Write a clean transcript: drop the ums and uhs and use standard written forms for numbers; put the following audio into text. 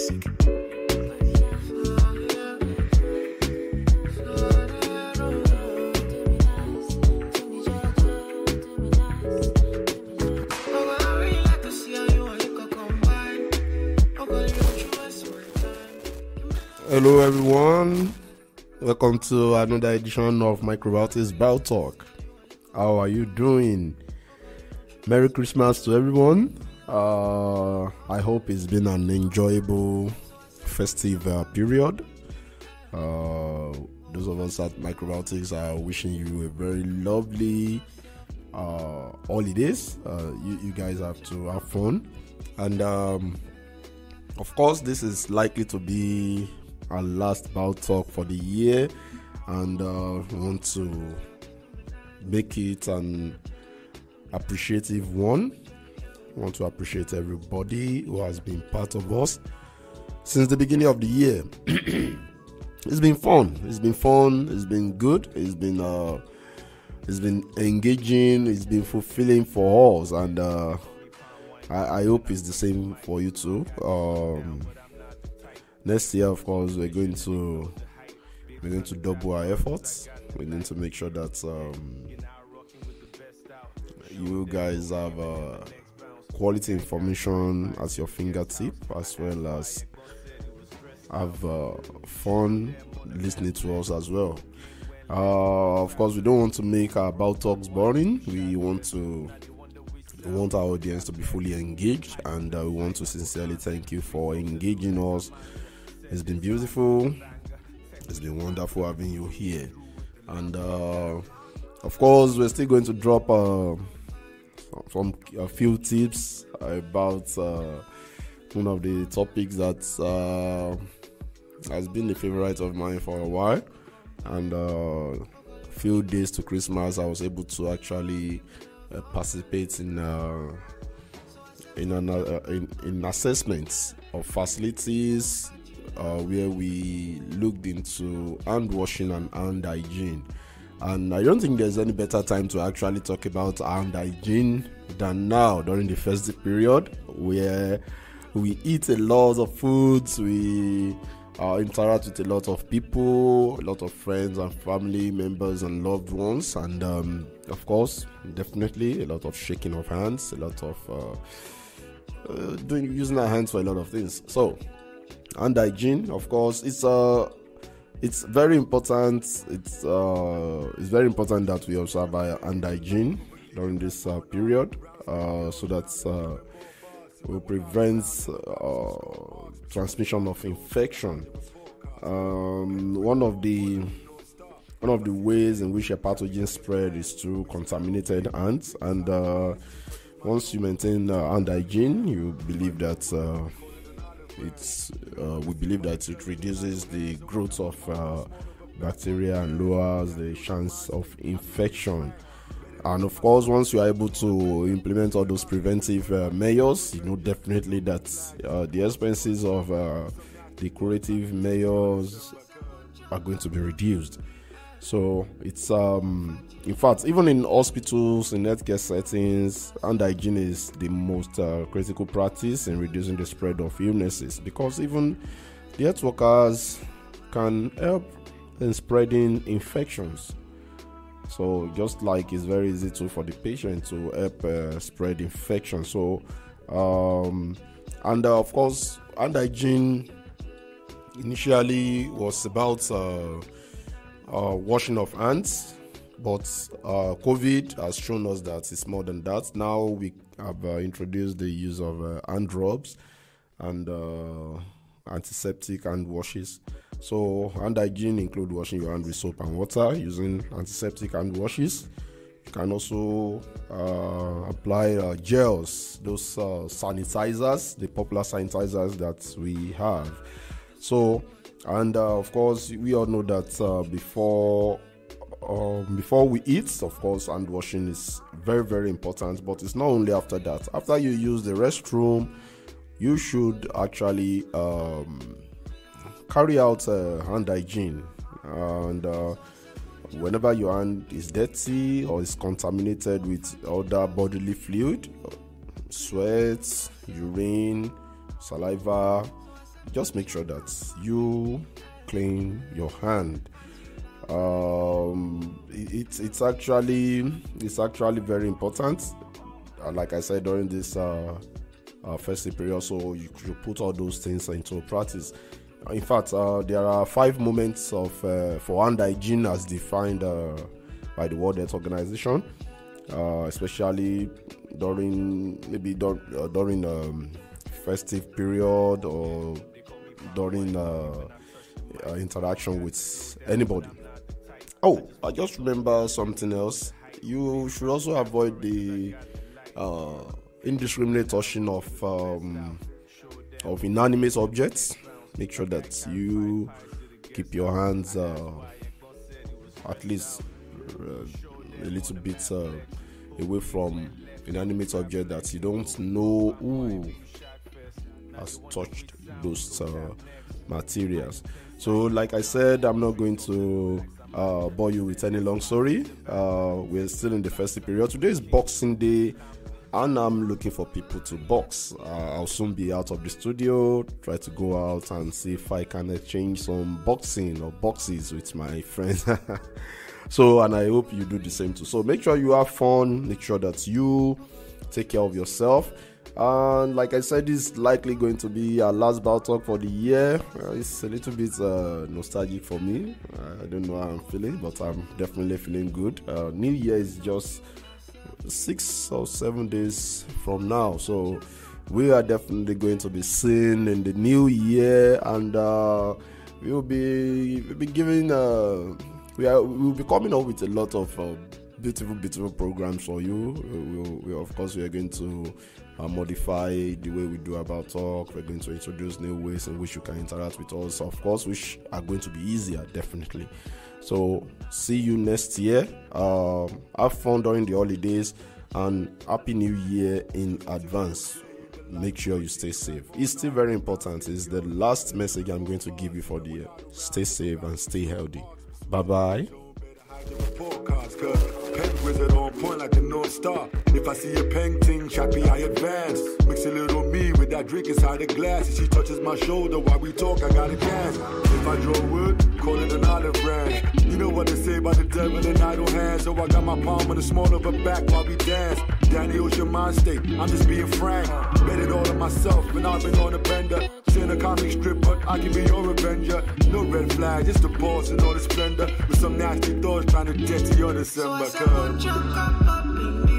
Hello everyone, welcome to another edition of Microbiotics BioTalk. How are you doing? Merry Christmas to everyone. I hope it's been an enjoyable festive period. Those of us at Microbiotics are wishing you a very lovely holidays. You guys have to have fun, and of course this is likely to be our last BioTalk for the year, and we want to make it an appreciative one. We want to appreciate everybody who has been part of us since the beginning of the year. It's been fun. It's been good. It's been engaging. It's been fulfilling for us, and I hope it's the same for you too. Next year, of course, we're going to double our efforts. We need to make sure that you guys have quality information at your fingertip, as well as have fun listening to us as well. Of course, we don't want to make our BioTalks boring. We want our audience to be fully engaged, and we want to sincerely thank you for engaging us. It's been beautiful. It's been wonderful having you here. And of course, we're still going to drop a few tips about one of the topics that has been a favorite of mine for a while. And a few days to Christmas, I was able to actually participate in assessments of facilities where we looked into hand washing and hand hygiene. And I don't think there's any better time to actually talk about hand hygiene than now, during the festive period, where we eat a lot of foods, we interact with a lot of people, a lot of friends and family members and loved ones, and of course, definitely a lot of shaking of hands, a lot of using our hands for a lot of things. So hand hygiene, of course, it's very important. It's very important that we observe our hand hygiene during this period, so that we prevent transmission of infection. One of the ways in which a pathogen spread is through contaminated hands, and once you maintain hand hygiene, you believe that we believe that it reduces the growth of bacteria and lowers the chance of infection. And of course, once you are able to implement all those preventive measures, you know definitely that the expenses of the curative measures are going to be reduced. So it's in fact, even in hospitals, in healthcare settings, hand hygiene is the most critical practice in reducing the spread of illnesses, because even the health workers can help in spreading infections. So just like it's very easy for the patient to help spread infection. So and of course, hand hygiene initially was about washing of hands, but COVID has shown us that it's more than that. Now we have introduced the use of hand rubs and antiseptic hand washes. So hand hygiene include washing your hand with soap and water using antiseptic hand washes. You can also apply gels, those sanitizers, the popular sanitizers that we have. So, and of course, we all know that before we eat, of course, hand washing is very, very important. But it's not only after that. After you use the restroom, you should actually carry out hand hygiene. And whenever your hand is dirty or is contaminated with other bodily fluid, sweat, urine, saliva, just make sure that you clean your hand. It's actually very important. Like I said, during this festive period, so you should put all those things into practice. In fact, there are 5 moments of for hand hygiene as defined by the World Health Organization, especially during festive period or during interaction with anybody. Oh, I just remember something else. You should also avoid the indiscriminate touching of inanimate objects. Make sure that you keep your hands at least a little bit away from inanimate object that you don't know who has touched those materials. So, like I said, I'm not going to bore you with any long story. We're still in the festive period. Today is Boxing Day, and I'm looking for people to box. I'll soon be out of the studio, try to go out and see if I can exchange some boxing or boxes with my friends. So, and I hope you do the same too. So make sure you have fun, make sure that you take care of yourself. And like I said, this is likely going to be our last BioTalk for the year. It's a little bit nostalgic for me. I don't know how I'm feeling, but I'm definitely feeling good. New Year is just 6 or 7 days from now, so we are definitely going to be seen in the new year, and we'll be giving we'll be coming up with a lot of beautiful programs for you. We of course we are going to modify the way we do about talk. We're going to introduce new ways in which you can interact with us, of course, which are going to be easier, definitely. So see you next year. Have fun during the holidays, and Happy New Year in advance. Make sure you stay safe. It's still very important. It's the last message I'm going to give you for the year. Stay safe and stay healthy. Bye-bye. Pen wizard on point like the North Star. If I see a painting, chappy, I advance. Mix a little me with that drink inside the glass. If she touches my shoulder while we talk, I got a dance. If I draw wood, call it an olive branch. You know what they say about the devil in idle hands. So I got my palm on the small of her back while we dance. Danny Ocean mind state, I'm just being frank. Bet it all on myself, and I've been on a bender. Seen a comic strip, but I can be your avenger. No red flag, just the boss and all the splendor. With some nasty thoughts trying to get to your December. So I said, won't you come up in me?